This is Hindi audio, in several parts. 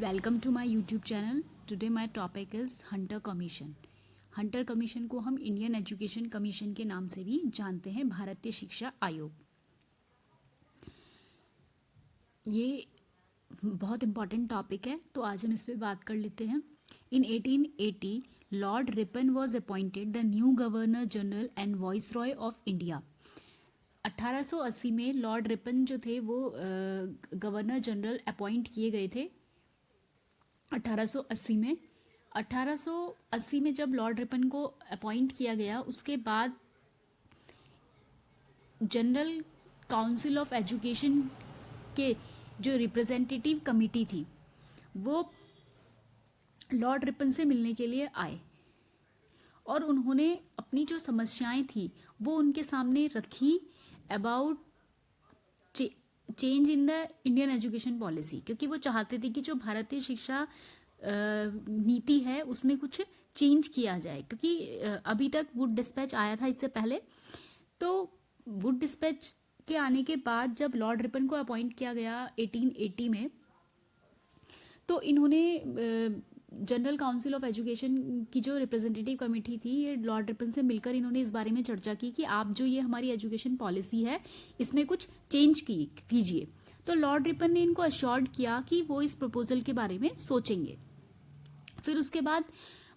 Welcome to my YouTube channel. Today my topic is Hunter commission. Hunter commission को हम इंडियन एजुकेशन कमीशन के नाम से भी जानते हैं, भारतीय शिक्षा आयोग। ये बहुत इम्पॉर्टेंट टॉपिक है, तो आज हम इस पर बात कर लेते हैं। इन 1880 Lord Ripon was appointed the new governor general and voice Roy of India. 1880 में लॉर्ड रिपन जो थे वो गवर्नर जनरल अपॉइंट किए गए थे 1880 में। 1880 में जब लॉर्ड रिपन को अपॉइंट किया गया, उसके बाद जनरल काउंसिल ऑफ एजुकेशन के जो रिप्रेजेंटेटिव कमिटी थी वो लॉर्ड रिपन से मिलने के लिए आए और उन्होंने अपनी जो समस्याएं थी वो उनके सामने रखी about change in the Indian education policy, क्योंकि वो चाहते थे कि जो भारतीय शिक्षा नीति है उसमें कुछ चेंज किया जाए। क्योंकि अभी तक वुड डिस्पैच आया था इससे पहले, तो वुड डिस्पैच के आने के बाद जब लॉर्ड रिपन को अपॉइंट किया गया 1880 में, तो इन्होंने जनरल काउंसिल ऑफ एजुकेशन की जो रिप्रेजेंटेटिव कमेटी थी, ये लॉर्ड रिपन से मिलकर इन्होंने इस बारे में चर्चा की कि आप जो ये हमारी एजुकेशन पॉलिसी है इसमें कुछ चेंज कीजिए। तो लॉर्ड रिपन ने इनको अश्योर्ड किया कि वो इस प्रपोजल के बारे में सोचेंगे। फिर उसके बाद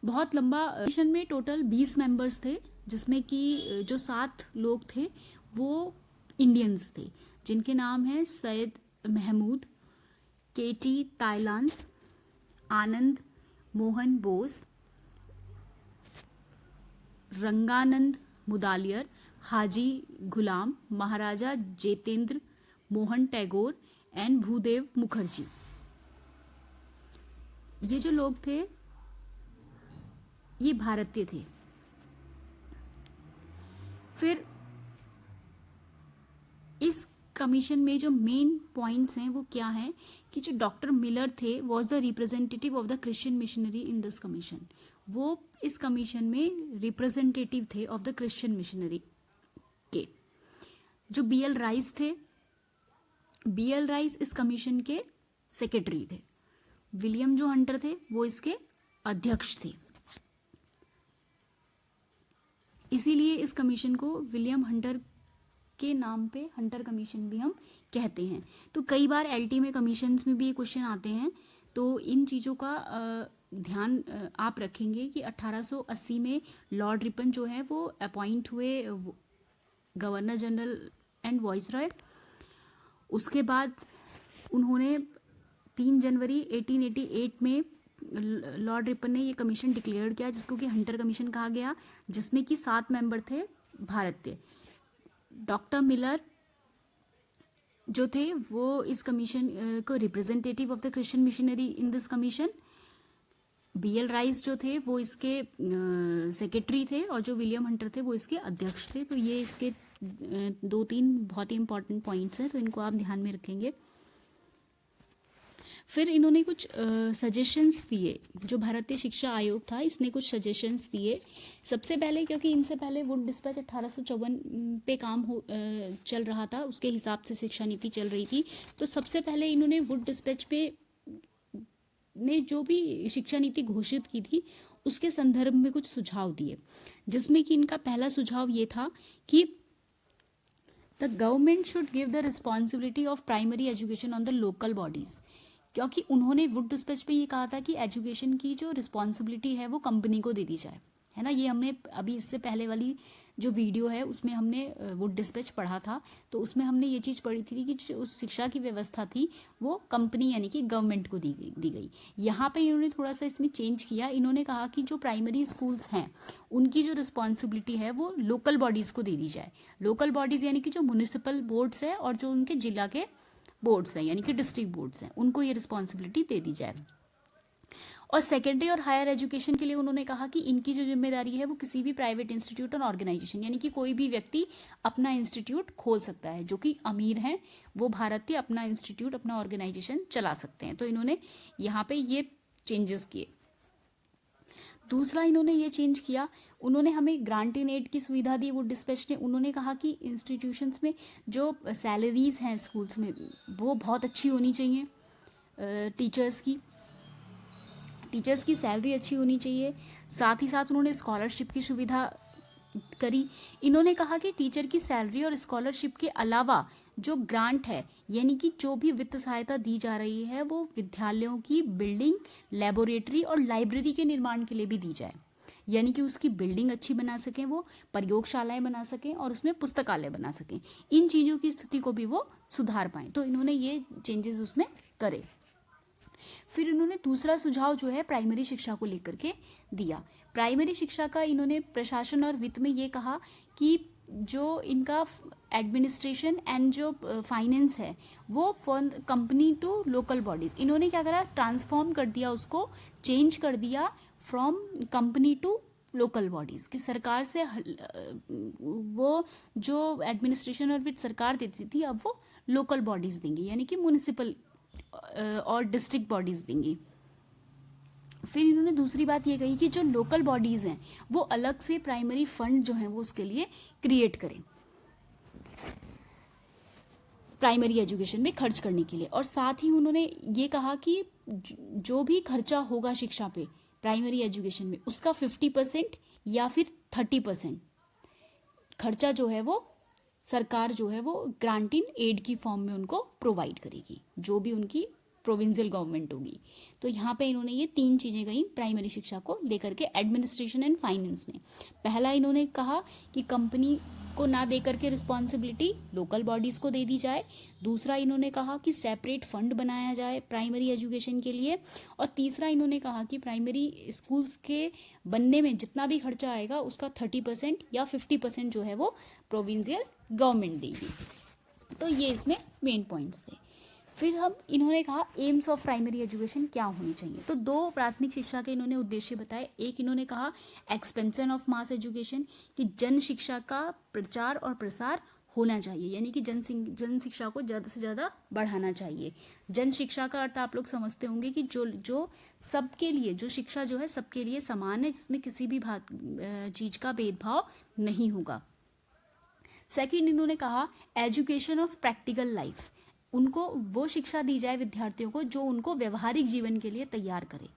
बहुत लंबा कमीशन में टोटल 20 मेंबर्स थे, जिसमें कि जो 7 लोग थे वो इंडियंस थे, जिनके नाम हैं सैयद महमूद, केटी ताइलांस, आनंद मोहन बोस, रंगानंद मुदालियर, हाजी गुलाम, महाराजा जितेंद्र मोहन टैगोर एंड भूदेव मुखर्जी। ये जो लोग थे ये भारतीय थे। फिर इस कमीशन में जो मेन पॉइंट्स हैं वो क्या हैं कि जो डॉक्टर मिलर थे was the representative of the Christian missionary in this commission. वो इस कमीशन में रिप्रेजेंटेटिव थे ऑफ द क्रिश्चियन मिशनरी के। जो बीएल राइस थे, बीएल राइस इस कमीशन के सेक्रेटरी थे। विलियम जो हंटर थे वो इसके अध्यक्ष थे। इसीलिए इस कमीशन को विलियम हंटर के नाम पे हंटर कमीशन भी हम कहते हैं। तो कई बार एलटी में कमीशंस में भी ये क्वेश्चन आते हैं, तो इन चीज़ों का ध्यान आप रखेंगे कि 1880 में लॉर्ड रिपन जो है वो अपॉइंट हुए governor general and voice Roy. उसके बाद उन्होंने 3 जनवरी 1888 में लॉर्ड रिपन ने ये कमीशन डिक्लेयर किया, जिसको कि हंटर कमीशन कहा गया, जिसमें कि 7 मेंबर थे भारतीय। डॉक्टर मिलर जो थे वो इस कमीशन को representative of the Christian missionary in this commission. BL Rice जो थे वो इसके सेक्रेटरी थे और जो विलियम हंटर थे वो इसके अध्यक्ष थे। तो ये इसके 2-3 बहुत ही इंपॉर्टेंट पॉइंट्स हैं, तो इनको आप ध्यान में रखेंगे। फिर इन्होंने कुछ सजेशंस दिए। जो भारतीय शिक्षा आयोग था इसने कुछ सजेशंस दिए। सबसे पहले, क्योंकि इनसे पहले वुड डिस्पैच 1854 पे काम चल रहा था, उसके हिसाब से शिक्षा नीति चल रही थी, तो सबसे पहले इन्होंने वुड डिस्पैच पे ने जो भी शिक्षा नीति घोषित की थी उसके संदर्भ में कुछ सुझाव दिए, जिसमें कि इनका पहला सुझाव ये था कि the government should give the responsibility of primary education on the local bodies. क्योंकि उन्होंने वुड डिस्पैच पे ये कहा था कि एजुकेशन की जो रिस्पॉन्सिबिलिटी है वो कंपनी को दे दी जाए, है ना। ये हमने अभी इससे पहले वाली जो वीडियो है उसमें हमने वुड डिस्पैच पढ़ा था, तो उसमें हमने ये चीज़ पढ़ी थी कि जो उस शिक्षा की व्यवस्था थी वो कंपनी यानी कि गवर्नमेंट को दी गई। यहाँ पे इन्होंने थोड़ा सा इसमें चेंज किया। इन्होंने कहा कि जो प्राइमरी स्कूल्स हैं उनकी जो रिस्पॉन्सिबिलिटी है वो लोकल बॉडीज़ को दे दी जाए। लोकल बॉडीज़ यानी कि जो म्यूनिसिपल बोर्ड्स है और जो उनके जिला के बोर्ड्स हैं यानी कि डिस्ट्रिक्ट बोर्ड्स हैं, उनको ये रिस्पॉन्सिबिलिटी दे दी जाए। और सेकेंडरी और हायर एजुकेशन के लिए उन्होंने कहा कि इनकी जो जिम्मेदारी है वो किसी भी प्राइवेट इंस्टीट्यूट और ऑर्गेनाइजेशन यानी कि कोई भी व्यक्ति अपना इंस्टीट्यूट खोल सकता है। जो कि अमीर हैं वो भारतीय अपना इंस्टीट्यूट, अपना ऑर्गेनाइजेशन चला सकते हैं। तो इन्होंने यहाँ पे ये चेंजेस किए। दूसरा इन्होंने ये चेंज किया, उन्होंने हमें ग्रांट इन एड की सुविधा दी वुड डिस्पैच ने। उन्होंने कहा कि इंस्टीट्यूशंस में जो सैलरीज हैं स्कूल्स में वो बहुत अच्छी होनी चाहिए टीचर्स की। टीचर्स की सैलरी अच्छी होनी चाहिए। साथ ही साथ उन्होंने स्कॉलरशिप की सुविधा करी। इन्होंने कहा कि टीचर की सैलरी और स्कॉलरशिप के अलावा जो ग्रांट है, यानी कि जो भी वित्त सहायता दी जा रही है, वो विद्यालयों की बिल्डिंग, लेबोरेटरी और लाइब्रेरी के निर्माण के लिए भी दी जाए। यानी कि उसकी बिल्डिंग अच्छी बना सकें, वो प्रयोगशालाएं बना सकें और उसमें पुस्तकालय बना सकें। इन चीज़ों की स्थिति को भी वो सुधार पाएं। तो इन्होंने ये चेंजेस उसमें करे। फिर इन्होंने दूसरा सुझाव जो है प्राइमरी शिक्षा को लेकर के दिया। प्राइमरी शिक्षा का इन्होंने प्रशासन और वित्त में ये कहा कि जो इनका एडमिनिस्ट्रेशन एंड जो फाइनेंस है वो from company to local bodies, इन्होंने क्या करा, ट्रांसफॉर्म कर दिया, उसको चेंज कर दिया from company to local bodies, कि सरकार से वो जो एडमिनिस्ट्रेशन और वित्त सरकार देती थी अब वो लोकल बॉडीज देंगी, यानी कि म्यूनिसिपल और डिस्ट्रिक्ट बॉडीज देंगी। फिर इन्होंने दूसरी बात ये कही कि जो लोकल बॉडीज हैं वो अलग से प्राइमरी फंड जो है वो उसके लिए क्रिएट करें प्राइमरी एजुकेशन में खर्च करने के लिए। और साथ ही उन्होंने ये कहा कि जो भी खर्चा होगा शिक्षा पे प्राइमरी एजुकेशन में, उसका 50% या फिर 30% खर्चा जो है वो सरकार जो है वो ग्रांट इन एड की फॉर्म में उनको प्रोवाइड करेगी, जो भी उनकी प्रोविंशियल गवर्नमेंट होगी। तो यहाँ पे इन्होंने ये 3 चीज़ें कही प्राइमरी शिक्षा को लेकर के एडमिनिस्ट्रेशन एंड फाइनेंस में। पहला इन्होंने कहा कि कंपनी को ना दे करके रिस्पॉन्सिबिलिटी लोकल बॉडीज़ को दे दी जाए। दूसरा इन्होंने कहा कि सेपरेट फंड बनाया जाए प्राइमरी एजुकेशन के लिए। और तीसरा इन्होंने कहा कि प्राइमरी स्कूल्स के बनने में जितना भी खर्चा आएगा उसका 30% या 50% जो है वो प्रोविंशियल गवर्नमेंट देगी। तो ये इसमें मेन पॉइंट्स थे। फिर इन्होंने कहा एम्स ऑफ प्राइमरी एजुकेशन क्या होनी चाहिए। तो 2 प्राथमिक शिक्षा के इन्होंने उद्देश्य बताए। एक इन्होंने कहा एक्सपेंशन ऑफ मास एजुकेशन, कि जन शिक्षा का प्रचार और प्रसार होना चाहिए, यानी कि जन शिक्षा को ज़्यादा से ज़्यादा बढ़ाना चाहिए। जन शिक्षा का अर्थ आप लोग समझते होंगे कि जो सबके लिए, जो शिक्षा जो है सबके लिए समान है, जिसमें किसी भी चीज़ का भेदभाव नहीं होगा। सेकंड इन्होंने कहा एजुकेशन ऑफ प्रैक्टिकल लाइफ, उनको वो शिक्षा दी जाए विद्यार्थियों को जो उनको व्यवहारिक जीवन के लिए तैयार करे।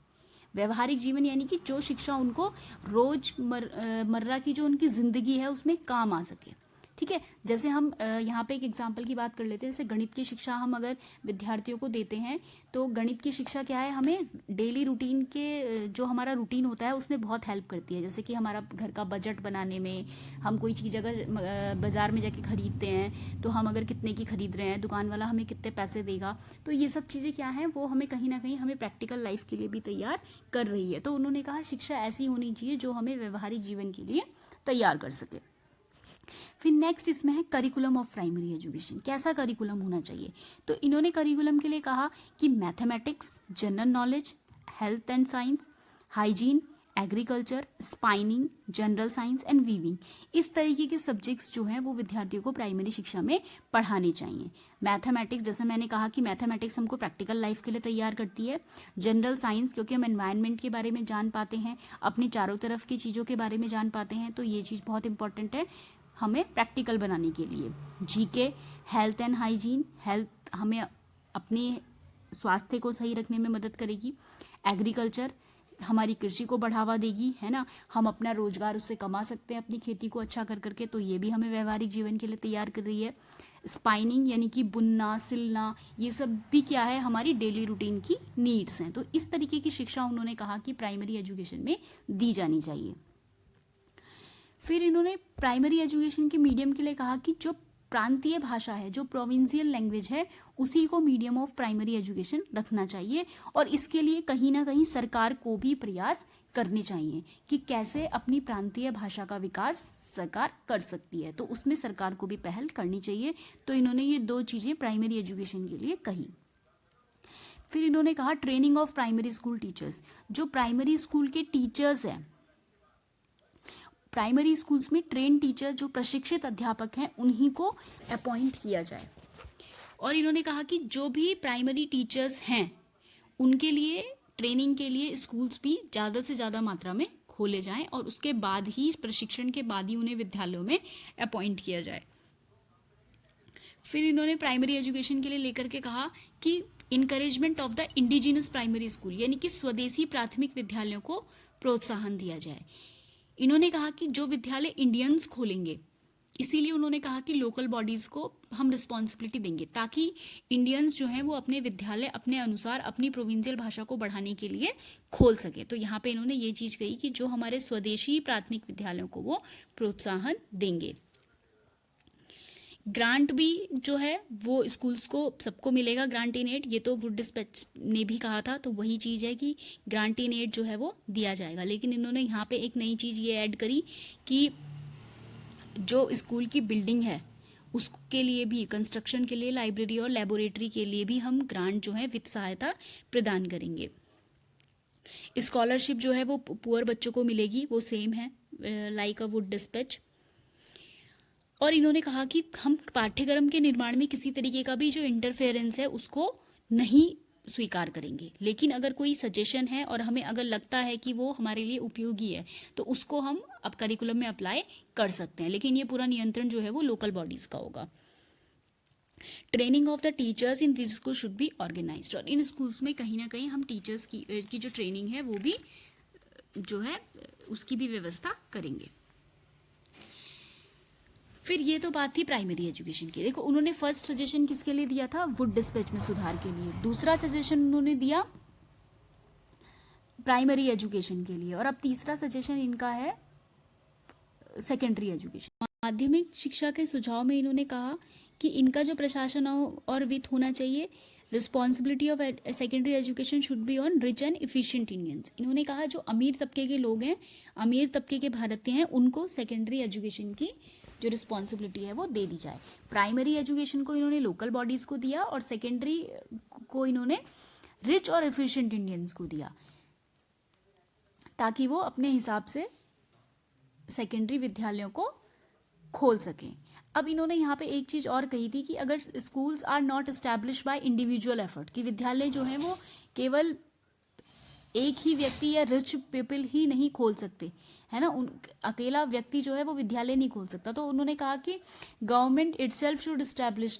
व्यवहारिक जीवन यानी कि जो शिक्षा उनको रोजमर्रा की जो उनकी ज़िंदगी है उसमें काम आ सके। ठीक है, जैसे हम यहाँ पे एक एग्जांपल की बात कर लेते हैं। जैसे गणित की शिक्षा हम अगर विद्यार्थियों को देते हैं तो गणित की शिक्षा क्या है, हमें डेली रूटीन के जो हमारा रूटीन होता है उसमें बहुत हेल्प करती है। जैसे कि हमारा घर का बजट बनाने में, हम कोई चीज़ अगर बाज़ार में जाके ख़रीदते हैं तो हम अगर कितने की ख़रीद रहे हैं, दुकान वाला हमें कितने पैसे देगा, तो ये सब चीज़ें क्या हैं वो हमें कहीं ना कहीं हमें प्रैक्टिकल लाइफ के लिए भी तैयार कर रही है। तो उन्होंने कहा शिक्षा ऐसी होनी चाहिए जो हमें व्यवहारिक जीवन के लिए तैयार कर सके। फिर नेक्स्ट इसमें है करिकुलम ऑफ प्राइमरी एजुकेशन, कैसा करिकुलम होना चाहिए। तो इन्होंने करिकुलम के लिए कहा कि mathematics, general knowledge, health and science, hygiene, agriculture, spinning, general science and weaving, इस तरीके के सब्जेक्ट्स जो हैं वो विद्यार्थियों को प्राइमरी शिक्षा में पढ़ाने चाहिए। मैथमेटिक्स, जैसे मैंने कहा कि मैथमेटिक्स हमको प्रैक्टिकल लाइफ के लिए तैयार करती है। जनरल साइंस, क्योंकि हम एनवायरनमेंट के बारे में जान पाते हैं, अपने चारों तरफ की चीज़ों के बारे में जान पाते हैं, तो ये चीज़ बहुत इंपॉर्टेंट है हमें प्रैक्टिकल बनाने के लिए। GK, health and hygiene, health हमें अपने स्वास्थ्य को सही रखने में मदद करेगी। एग्रीकल्चर हमारी कृषि को बढ़ावा देगी, है ना, हम अपना रोजगार उससे कमा सकते हैं अपनी खेती को अच्छा कर करके, तो ये भी हमें व्यवहारिक जीवन के लिए तैयार कर रही है। स्पाइनिंग यानी कि बुनना, सिलना, ये सब भी क्या है, हमारी डेली रूटीन की नीड्स हैं। तो इस तरीके की शिक्षा उन्होंने कहा कि प्राइमरी एजुकेशन में दी जानी चाहिए। फिर इन्होंने प्राइमरी एजुकेशन के मीडियम के लिए कहा कि जो प्रांतीय भाषा है, जो प्रोविंशियल लैंग्वेज है, उसी को मीडियम ऑफ प्राइमरी एजुकेशन रखना चाहिए। और इसके लिए कहीं ना कहीं सरकार को भी प्रयास करने चाहिए कि कैसे अपनी प्रांतीय भाषा का विकास सरकार कर सकती है, तो उसमें सरकार को भी पहल करनी चाहिए। तो इन्होंने ये 2 चीज़ें प्राइमरी एजुकेशन के लिए कही। फिर इन्होंने कहा training of primary school teachers, जो प्राइमरी स्कूल के टीचर्स हैं, प्राइमरी स्कूल्स में ट्रेन टीचर, जो प्रशिक्षित अध्यापक हैं, उन्हीं को अपॉइंट किया जाए। और इन्होंने कहा कि जो भी प्राइमरी टीचर्स हैं उनके लिए ट्रेनिंग के लिए स्कूल्स भी ज़्यादा से ज़्यादा मात्रा में खोले जाएं और उसके बाद ही, प्रशिक्षण के बाद ही उन्हें विद्यालयों में अपॉइंट किया जाए। फिर इन्होंने प्राइमरी एजुकेशन के लिए लेकर के कहा कि encouragement of the indigenous primary school, यानी कि स्वदेशी प्राथमिक विद्यालयों को प्रोत्साहन दिया जाए। इन्होंने कहा कि जो विद्यालय इंडियंस खोलेंगे, इसीलिए उन्होंने कहा कि लोकल बॉडीज को हम रिस्पॉन्सिबिलिटी देंगे ताकि इंडियंस जो हैं वो अपने विद्यालय अपने अनुसार अपनी प्रोविंशियल भाषा को बढ़ाने के लिए खोल सके। तो यहाँ पे इन्होंने ये चीज कही कि जो हमारे स्वदेशी प्राथमिक विद्यालयों को वो प्रोत्साहन देंगे। ग्रांट भी जो है वो स्कूल्स को सबको मिलेगा, ग्रांट इन एड, ये तो वुड डिस्पैच ने भी कहा था, तो वही चीज़ है कि ग्रांट इन एड जो है वो दिया जाएगा। लेकिन इन्होंने यहाँ पे एक नई चीज़ ये ऐड करी कि जो स्कूल की बिल्डिंग है उसके लिए भी, कंस्ट्रक्शन के लिए, लाइब्रेरी और लेबोरेटरी के लिए भी हम ग्रांट जो है वित्त सहायता प्रदान करेंगे। स्कॉलरशिप जो है वो पुअर बच्चों को मिलेगी, वो सेम है लाइक अ वुड डिस्पैच। और इन्होंने कहा कि हम पाठ्यक्रम के निर्माण में किसी तरीके का भी जो इंटरफेरेंस है उसको नहीं स्वीकार करेंगे, लेकिन अगर कोई सजेशन है और हमें अगर लगता है कि वो हमारे लिए उपयोगी है तो उसको हम अब करिकुलम में अप्लाई कर सकते हैं, लेकिन ये पूरा नियंत्रण जो है वो लोकल बॉडीज का होगा। Training of the teachers in this school should be organised, और इन स्कूल्स में कहीं ना कहीं हम टीचर्स की जो ट्रेनिंग है वो भी जो है उसकी भी व्यवस्था करेंगे। फिर ये तो बात थी प्राइमरी एजुकेशन की। देखो उन्होंने फर्स्ट सजेशन किसके लिए दिया था, वुड डिस्पैच में सुधार के लिए। दूसरा सजेशन उन्होंने दिया प्राइमरी एजुकेशन के लिए, और अब तीसरा सजेशन इनका है सेकेंडरी एजुकेशन। माध्यमिक शिक्षा के सुझाव में इन्होंने कहा कि इनका जो प्रशासन और वित्त होना चाहिए, responsibility of secondary education should be on rich and efficient Indians. इन्होंने कहा जो अमीर तबके के लोग हैं, अमीर तबके के भारतीय हैं, उनको सेकेंडरी एजुकेशन की जो रिस्पॉन्सिबिलिटी है वो दे दी जाए। प्राइमरी एजुकेशन को इन्होंने लोकल बॉडीज को दिया और सेकेंडरी को इन्होंने रिच और एफिशिएंट इंडियंस को दिया, ताकि वो अपने हिसाब से सेकेंडरी विद्यालयों को खोल सकें। अब इन्होंने यहाँ पे एक चीज और कही थी कि अगर schools are not establish by individual effort, कि विद्यालय जो है वो केवल एक ही व्यक्ति या रिच पीपल ही नहीं खोल सकते, है ना, अकेला व्यक्ति जो है वो विद्यालय नहीं खोल सकता। तो उन्होंने कहा कि government itself should establish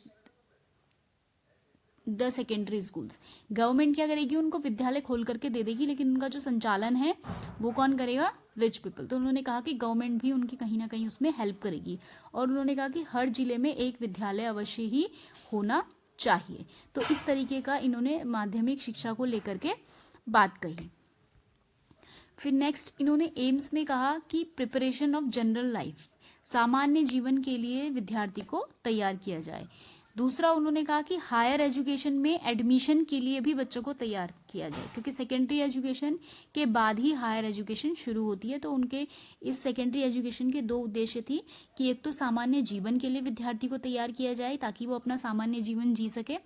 the secondary schools. Government क्या करेगी, उनको विद्यालय खोल करके दे देगी, लेकिन उनका जो संचालन है वो कौन करेगा, रिच पीपल। तो उन्होंने कहा कि गवर्नमेंट भी उनकी कहीं ना कहीं उसमें हेल्प करेगी, और उन्होंने कहा कि हर जिले में एक विद्यालय अवश्य ही होना चाहिए। तो इस तरीके का इन्होंने माध्यमिक शिक्षा को लेकर के बात कही। फिर नेक्स्ट इन्होंने एम्स में कहा कि प्रिपरेशन ऑफ जनरल लाइफ, सामान्य जीवन के लिए विद्यार्थी को तैयार किया जाए। दूसरा उन्होंने कहा कि हायर एजुकेशन में एडमिशन के लिए भी बच्चों को तैयार किया जाए, क्योंकि सेकेंडरी एजुकेशन के बाद ही हायर एजुकेशन शुरू होती है। तो उनके इस सेकेंडरी एजुकेशन के दो उद्देश्य थी कि एक तो सामान्य जीवन के लिए विद्यार्थी को तैयार किया जाए ताकि वो अपना सामान्य जीवन जी सके,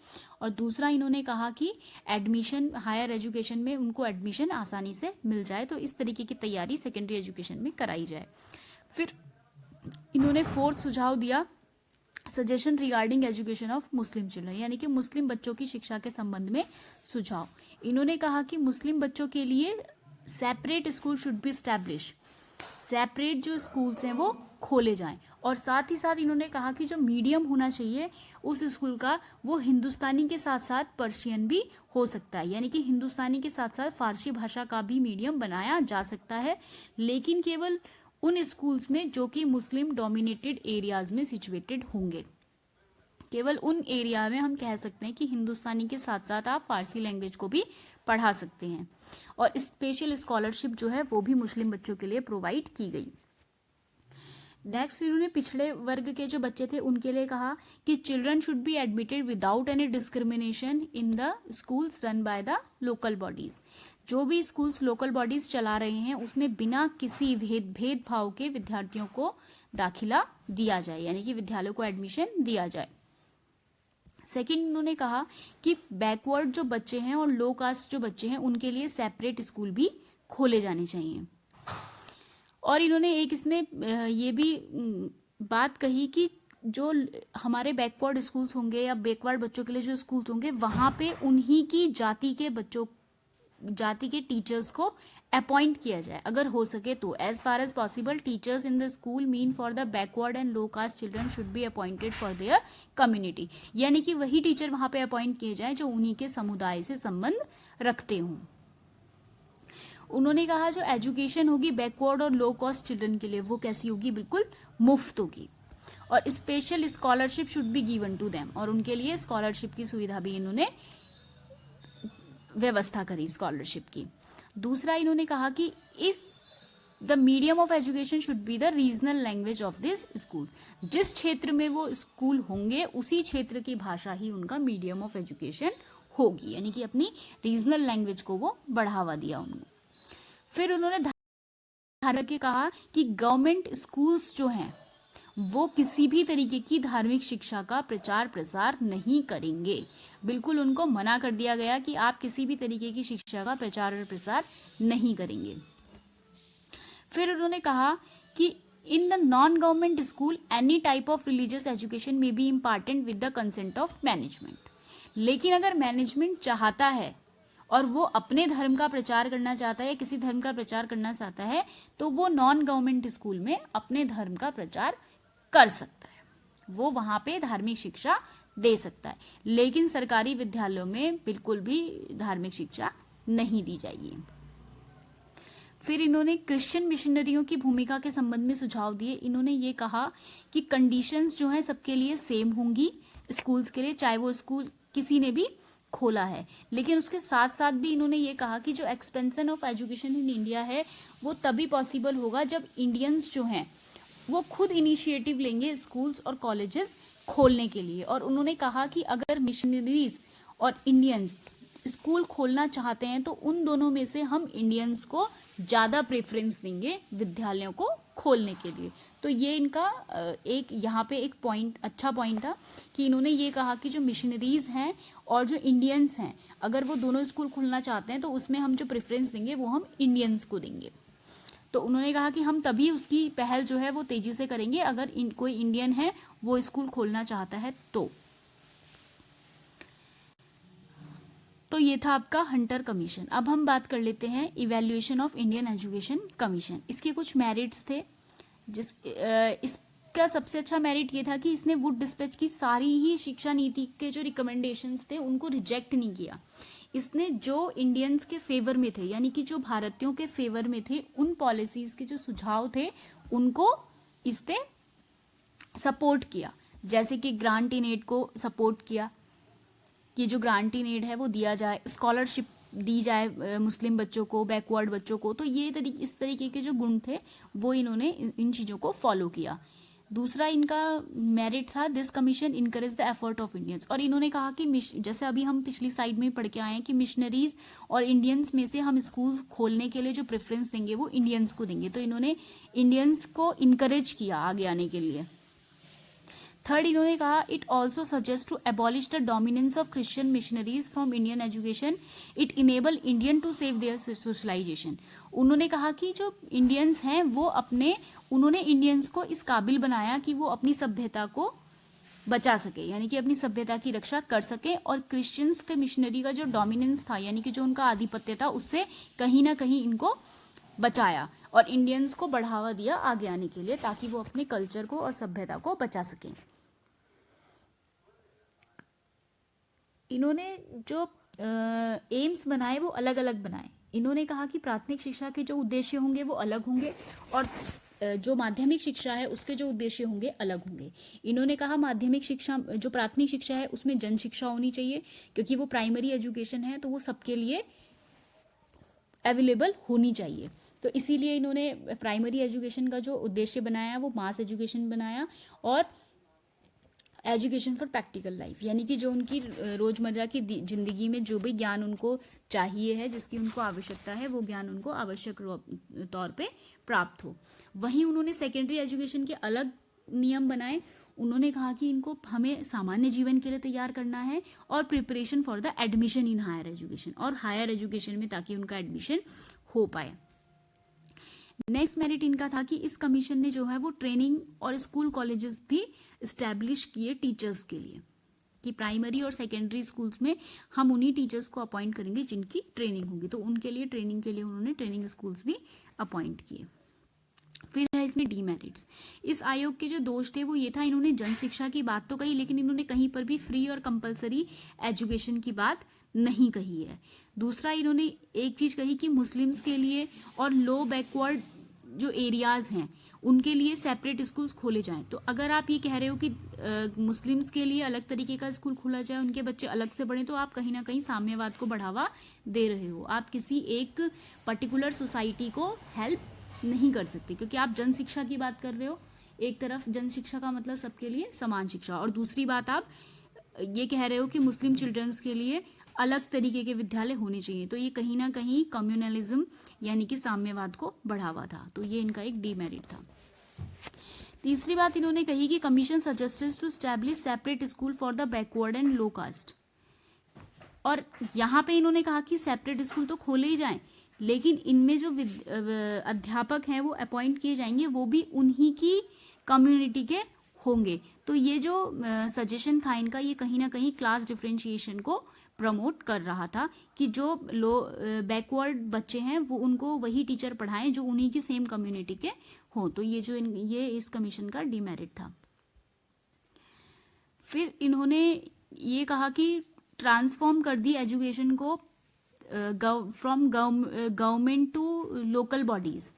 और दूसरा इन्होंने कहा कि एडमिशन, हायर एजुकेशन में उनको एडमिशन आसानी से मिल जाए। तो इस तरीके की तैयारी सेकेंडरी एजुकेशन में कराई जाए। फिर इन्होंने फोर्थ सुझाव दिया, suggestion regarding education of Muslim children, यानी कि मुस्लिम बच्चों की शिक्षा के संबंध में सुझाव। इन्होंने कहा कि मुस्लिम बच्चों के लिए separate school should B establish, separate जो स्कूल्स हैं वो खोले जाएं, और साथ ही साथ इन्होंने कहा कि जो मीडियम होना चाहिए उस स्कूल का वो हिंदुस्तानी के साथ साथ पर्शियन भी हो सकता है, यानी कि हिंदुस्तानी के साथ साथ फारसी भाषा का भी मीडियम बनाया जा सकता है, लेकिन केवल उन स्कूल्स में जो कि मुस्लिम डोमिनेटेड एरियाज में सिचुएटेड होंगे। केवल उन एरिया में हम कह सकते हैं कि हिंदुस्तानी के साथ साथ आप फारसी लैंग्वेज को भी पढ़ा सकते हैं, और स्पेशल स्कॉलरशिप जो है वो भी मुस्लिम बच्चों के लिए प्रोवाइड की गई। नेक्स्ट इन्होंने पिछड़े वर्ग के जो बच्चे थे उनके लिए कहा कि children should be admitted without any discrimination in the schools run by the local bodies. जो भी स्कूल्स लोकल बॉडीज चला रहे हैं उसमें बिना किसी भेदभाव के विद्यार्थियों को दाखिला दिया जाए, यानी कि विद्यालयों को एडमिशन दिया जाए। सेकंड उन्होंने कहा कि बैकवर्ड जो बच्चे हैं और लो कास्ट जो बच्चे हैं उनके लिए सेपरेट स्कूल भी खोले जाने चाहिए। और इन्होंने एक इसमें ये भी बात कही कि जो हमारे बैकवर्ड स्कूल्स होंगे या बैकवर्ड बच्चों के लिए जो स्कूल्स होंगे वहाँ पे उन्हीं की जाति के बच्चों, जाति के टीचर्स को अपॉइंट किया जाए अगर हो सके तो। As far as possible teachers in the school mean for the backward and low caste children should be appointed for their community, यानी कि वही टीचर वहां पे अपॉइंट किए जाए जो उन्हीं के समुदाय से संबंध रखते हों। उन्होंने कहा जो एजुकेशन होगी बैकवर्ड और लो कॉस्ट चिल्ड्रन के लिए वो कैसी होगी, बिल्कुल मुफ्त होगी, और special scholarship should be given to them, और उनके लिए स्कॉलरशिप की सुविधा भी इन्होंने व्यवस्था करी स्कॉलरशिप की। दूसरा इन्होंने कहा कि इस the medium of education should be the regional language of this school, जिस क्षेत्र में वो स्कूल होंगे उसी क्षेत्र की भाषा ही उनका मीडियम ऑफ एजुकेशन होगी, यानी कि अपनी रीजनल लैंग्वेज को वो बढ़ावा दिया उनको। फिर उन्होंने धारा के कहा कि गवर्नमेंट स्कूल्स जो हैं वो किसी भी तरीके की धार्मिक शिक्षा का प्रचार प्रसार नहीं करेंगे, बिल्कुल उनको मना कर दिया गया कि आप किसी भी तरीके की शिक्षा का प्रचार और प्रसार नहीं करेंगे। फिर उन्होंने कहा कि in the non government school any type of religious education में be important with the consent of management, लेकिन अगर मैनेजमेंट चाहता है और वो अपने धर्म का प्रचार करना चाहता है या किसी धर्म का प्रचार करना चाहता है तो वो नॉन गवर्नमेंट स्कूल में अपने धर्म का प्रचार कर सकता है, वो वहां पे धार्मिक शिक्षा दे सकता है, लेकिन सरकारी विद्यालयों में बिल्कुल भी धार्मिक शिक्षा नहीं दी जाएगी। फिर इन्होंने क्रिश्चियन मिशनरियों की भूमिका के संबंध में सुझाव दिए। इन्होंने ये कहा कि कंडीशंस जो हैं सबके लिए सेम होंगी स्कूल्स के लिए, चाहे वो स्कूल किसी ने भी खोला है, लेकिन उसके साथ साथ भी इन्होंने ये कहा कि जो expansion of education in India है वो तभी पॉसिबल होगा जब इंडियंस जो हैं वो खुद इनिशिएटिव लेंगे स्कूल्स और कॉलेजेस खोलने के लिए। और उन्होंने कहा कि अगर मिशनरीज और इंडियंस स्कूल खोलना चाहते हैं तो उन दोनों में से हम इंडियंस को ज़्यादा प्रेफरेंस देंगे विद्यालयों को खोलने के लिए। तो ये इनका एक यहाँ पे एक पॉइंट, अच्छा पॉइंट था कि इन्होंने ये कहा कि जो मिशनरीज हैं और जो इंडियंस हैं अगर वो दोनों स्कूल खोलना चाहते हैं तो उसमें हम जो प्रेफरेंस देंगे वो हम इंडियंस को देंगे। तो उन्होंने कहा कि हम तभी उसकी पहल जो है वो तेजी से करेंगे अगर कोई इंडियन है वो स्कूल खोलना चाहता है तो ये था आपका हंटर कमीशन। अब हम बात कर लेते हैं evaluation of Indian education commission. इसके कुछ मेरिट्स थे, इसका सबसे अच्छा मेरिट ये था कि इसने वुड डिस्पैच की सारी ही शिक्षा नीति के जो रिकमेंडेशंस थे उनको रिजेक्ट नहीं किया। इसने जो इंडियंस के फेवर में थे यानी कि जो भारतीयों के फेवर में थे उन पॉलिसीज के जो सुझाव थे उनको इसने सपोर्ट किया, जैसे कि ग्रांट इन एड को सपोर्ट किया कि जो ग्रांट इन एड है वो दिया जाए, स्कॉलरशिप दी जाए मुस्लिम बच्चों को, बैकवर्ड बच्चों को। तो ये इस तरीके के जो गुण थे वो इन्होंने इन चीज़ों को फॉलो किया। दूसरा इनका मेरिट था this commission encourage the effort of Indians, और इन्होंने कहा कि जैसे अभी हम पिछली स्लाइड में पढ़ के आए हैं कि मिशनरीज और इंडियंस में से हम स्कूल खोलने के लिए जो प्रेफरेंस देंगे वो इंडियंस को देंगे, तो इन्होंने इंडियंस को इनकरेज किया आगे आने के लिए। थर्ड इन्होंने कहा it also suggest to abolish the dominance of Christian missionaries from Indian education, it enable Indian to save their socialisation. उन्होंने कहा कि जो इंडियंस हैं वो उन्होंने इंडियंस को इस काबिल बनाया कि वो अपनी सभ्यता को बचा सके, यानी कि अपनी सभ्यता की रक्षा कर सके, और क्रिश्चियंस के मिशनरी का जो डोमिनेंस था यानी कि जो उनका आधिपत्य था उससे कहीं ना कहीं इनको बचाया और इंडियंस को बढ़ावा दिया आगे आने के लिए ताकि वो अपने कल्चर को और सभ्यता को बचा सकें। इन्होंने जो एम्स बनाए वो अलग अलग बनाए। इन्होंने कहा कि प्राथमिक शिक्षा के जो उद्देश्य होंगे वो अलग होंगे और जो माध्यमिक शिक्षा है उसके जो उद्देश्य होंगे अलग होंगे। इन्होंने कहा माध्यमिक शिक्षा जो प्राथमिक शिक्षा है उसमें जन शिक्षा होनी चाहिए क्योंकि वो प्राइमरी एजुकेशन है तो वो सबके लिए अवेलेबल होनी चाहिए। तो इसीलिए इन्होंने प्राइमरी एजुकेशन का जो उद्देश्य बनाया वो मास एजुकेशन बनाया और एजुकेशन फॉर प्रैक्टिकल लाइफ, यानी कि जो उनकी रोज़मर्रा की ज़िंदगी में जो भी ज्ञान उनको चाहिए है, जिसकी उनको आवश्यकता है, वो ज्ञान उनको आवश्यक तौर पे प्राप्त हो। वहीं उन्होंने सेकेंडरी एजुकेशन के अलग नियम बनाए। उन्होंने कहा कि इनको हमें सामान्य जीवन के लिए तैयार करना है और preparation for the admission in higher education, और हायर एजुकेशन में ताकि उनका एडमिशन हो पाए। नेक्स्ट मेरिट इनका था कि इस कमीशन ने जो है वो ट्रेनिंग और स्कूल कॉलेजेस भी इस्टेब्लिश किए टीचर्स के लिए। कि प्राइमरी और सेकेंडरी स्कूल्स में हम उन्हीं टीचर्स को अपॉइंट करेंगे जिनकी ट्रेनिंग होगी, तो उनके लिए ट्रेनिंग के लिए उन्होंने ट्रेनिंग स्कूल्स भी अपॉइंट किए। फिर है इसमें डीमेरिट्स। इस आयोग के जो दोष थे वो ये था, इन्होंने जन शिक्षा की बात तो कही लेकिन इन्होंने कहीं पर भी फ्री और कंपलसरी एजुकेशन की बात नहीं कही है। दूसरा, इन्होंने एक चीज कही कि मुस्लिम्स के लिए और लो बैकवर्ड जो एरियाज हैं उनके लिए सेपरेट स्कूल्स खोले जाएं। तो अगर आप ये कह रहे हो कि मुस्लिम्स के लिए अलग तरीके का स्कूल खोला जाए, उनके बच्चे अलग से पढ़ें, तो आप कहीं ना कहीं साम्यवाद को बढ़ावा दे रहे हो। आप किसी एक पर्टिकुलर सोसाइटी को हेल्प नहीं कर सकते, क्योंकि आप जन शिक्षा की बात कर रहे हो। एक तरफ जन शिक्षा का मतलब सबके लिए समान शिक्षा, और दूसरी बात आप ये कह रहे हो कि मुस्लिम चिल्ड्रंस के लिए अलग तरीके के विद्यालय होने चाहिए। तो ये कहीं ना कहीं कम्युनलिज्म यानी कि साम्यवाद को बढ़ावा था, तो ये इनका एक डीमेरिट था। तीसरी बात इन्होंने कही कि commission suggested to establish separate school for the backward and low caste. और यहाँ पे इन्होंने कहा कि सेपरेट स्कूल तो खोले ही जाएं, लेकिन इनमें जो अध्यापक हैं वो अपॉइंट किए जाएंगे वो भी उन्हीं की कम्युनिटी के होंगे। तो ये जो सजेशन था इनका, ये कहीं ना कहीं क्लास डिफरेंशिएशन को प्रमोट कर रहा था कि जो लो बैकवर्ड बच्चे हैं वो उनको वही टीचर पढ़ाएं जो उन्हीं की सेम कम्युनिटी के हों। तो ये इस कमीशन का डीमेरिट था। फिर इन्होंने ये कहा कि ट्रांसफॉर्म कर दी एजुकेशन को from government to local bodies,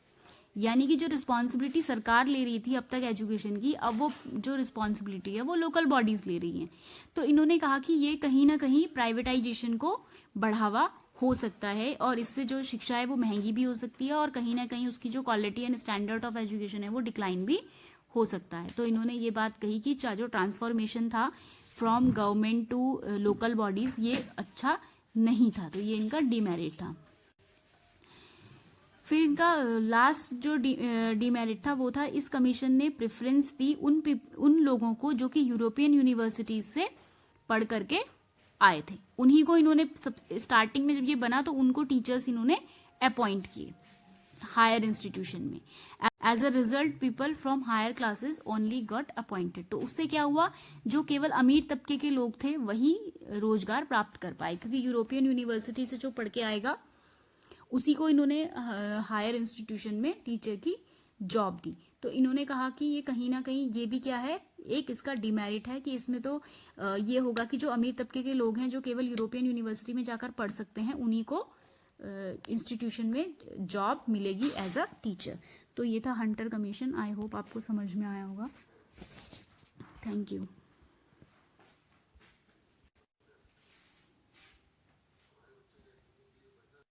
यानी कि जो रिस्पॉन्सिबिलिटी सरकार ले रही थी अब तक एजुकेशन की, अब वो जो रिस्पॉन्सिबिलिटी है वो लोकल बॉडीज ले रही हैं। तो इन्होंने कहा कि ये कहीं ना कहीं प्राइवेटाइजेशन को बढ़ावा हो सकता है और इससे जो शिक्षा है वो महंगी भी हो सकती है और कहीं ना कहीं उसकी जो quality and standard of education है वो डिक्लाइन भी हो सकता है। तो इन्होंने ये बात कही कि जो ट्रांसफॉर्मेशन था from government to local bodies ये अच्छा नहीं था, तो ये इनका डीमेरिट था। फिर इनका लास्ट जो डीमेरिट था वो था, इस कमीशन ने प्रेफरेंस दी उन लोगों को जो कि यूरोपियन यूनिवर्सिटीज से पढ़ करके आए थे। उन्हीं को इन्होंने स्टार्टिंग में जब ये बना तो उनको टीचर्स इन्होंने अपॉइंट किए हायर इंस्टीट्यूशन में। As a result people from higher classes only got appointed. तो उससे क्या हुआ, जो केवल अमीर तबके के लोग थे वही रोजगार प्राप्त कर पाए, क्योंकि यूरोपियन यूनिवर्सिटी से जो पढ़ के आएगा उसी को इन्होंने हायर इंस्टीट्यूशन में टीचर की जॉब दी। तो इन्होंने कहा कि ये कहीं ना कहीं ये भी क्या है, एक इसका डिमेरिट है कि इसमें तो ये होगा कि जो अमीर तबके के लोग हैं जो केवल यूरोपियन यूनिवर्सिटी में जाकर पढ़ सकते हैं उन्हीं को इंस्टीट्यूशन में जॉब मिलेगी एज अ टीचर। तो ये था हंटर कमीशन। आई होप आपको समझ में आया होगा। Thank you.